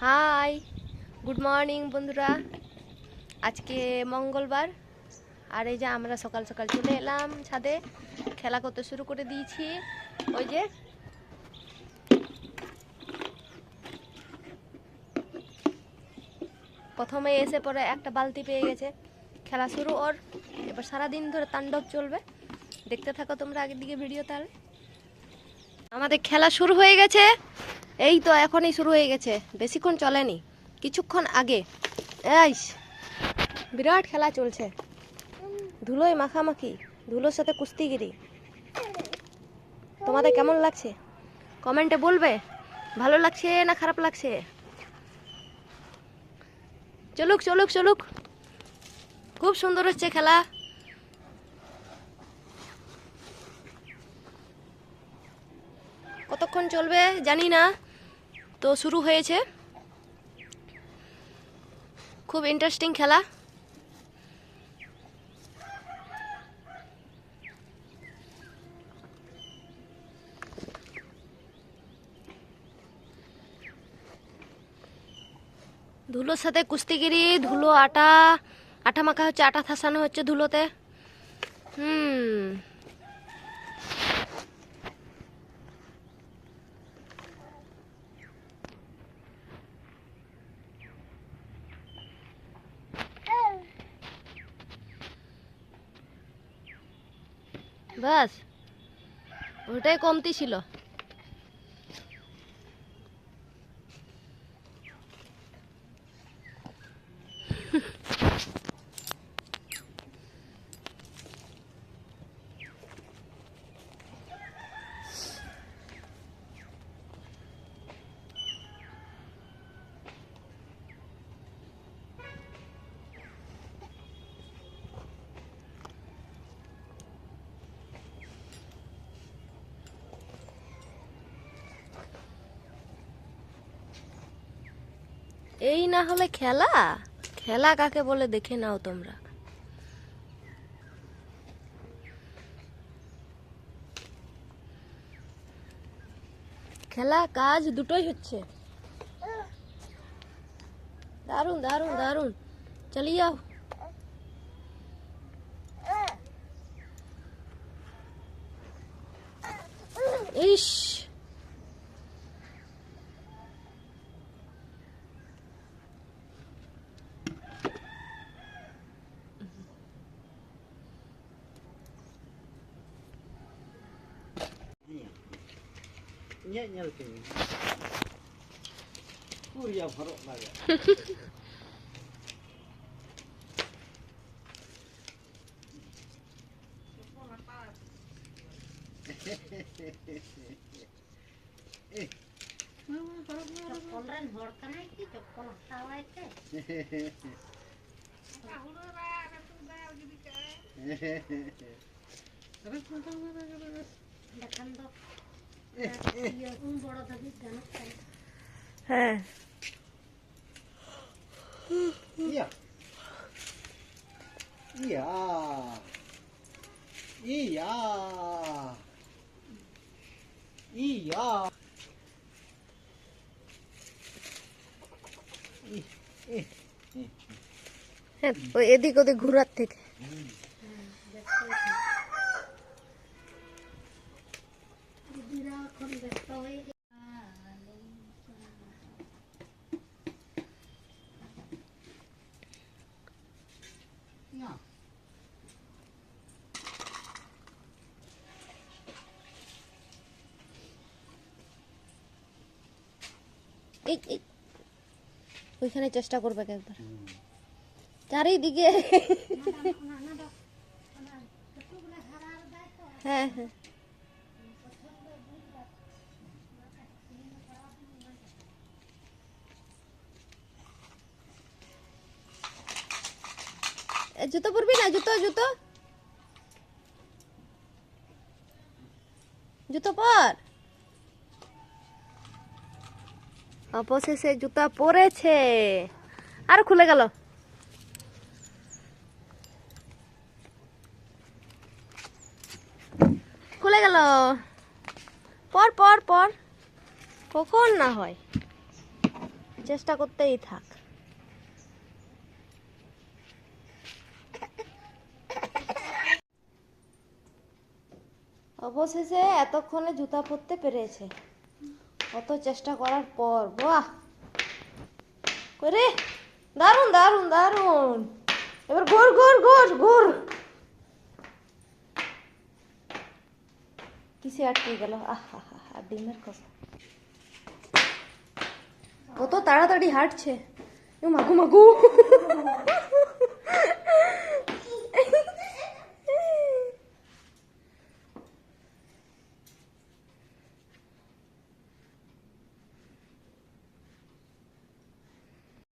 High, good morning বন্ধুরা। আজকে মঙ্গলবার, আর এই যে আমরা সকাল সকাল চলে এলাম ছাদে, খেলা করতে শুরু করে দিয়েছি। ওই যে প্রথমে এসে পরে একটা বালতি পেয়ে গেছে, খেলা শুরু ওর। এবার সারাদিন ধরে তাণ্ডব চলবে, দেখতে থাকো তোমরা আগের দিকে ভিডিও। তাহলে আমাদের খেলা শুরু হয়ে গেছে, এই তো এখনই শুরু হয়ে গেছে, বেশিক্ষণ চলেনি, কিছুক্ষণ আগে। এই বিরাট খেলা চলছে, ধুলোয় মাখামাখি, ধুলোর সাথে কুস্তিগিরি। তোমাদের কেমন লাগছে কমেন্টে বলবে, ভালো লাগছে না খারাপ লাগছে। চলুক চলুক চলুক, খুব সুন্দর হচ্ছে খেলা। কতক্ষণ চলবে জানি না, তো শুরু হয়েছে। খুব ইন্টারেস্টিং খেলা। ধুলোর সাথে কুস্তিগিরি, ধুলো আটা, আটা মাখা হচ্ছে, আটা থাসানো হচ্ছে ধুলোতে। বাস ওটাই কমতি ছিল। এই না হলে খেলা, খেলা কাকে বলে দেখে নাও তোমরা। খেলা কাজ দুটোই হচ্ছে, দারুন দারুন দারুন, চালিয়ে যাও। ইস Nhẹ thì ui ya pharo na ya. Chokon hor kanai ki chokon tawai ke. Dekan do. Iya boro dabi ganok kai. হ্যাঁ Iya. Iya. Iya. Iya. হ্যাঁ, ওই এদিক ওদিক ঘুরার থেকে। দিদিরা এখন ব্যস্ত হয়ে ওইখানে চেষ্টা করবে একবার, চারিদিকে। হ্যাঁ হ্যাঁ, জুতো পরবি না? জুতো জুতো জুতো পর। অবশেষে জুতা পরেছে, আর খুলে গেল। খুলে গেল, পর পর পর, কখন না হয়। চেষ্টা করতেই থাক। অবশেষে এতক্ষণে জুতা পরতে পেরেছে, অত চেষ্টা করার পর। বাহ করে, দারুন দারুন দারুন। এবার ঘুর ঘুর ঘুর ঘুর। কিসে আটকে গেল? আহা হা হা, ডিমের খোসা। কত তাড়াতাড়ি হাঁটছে। মাগু মাগু।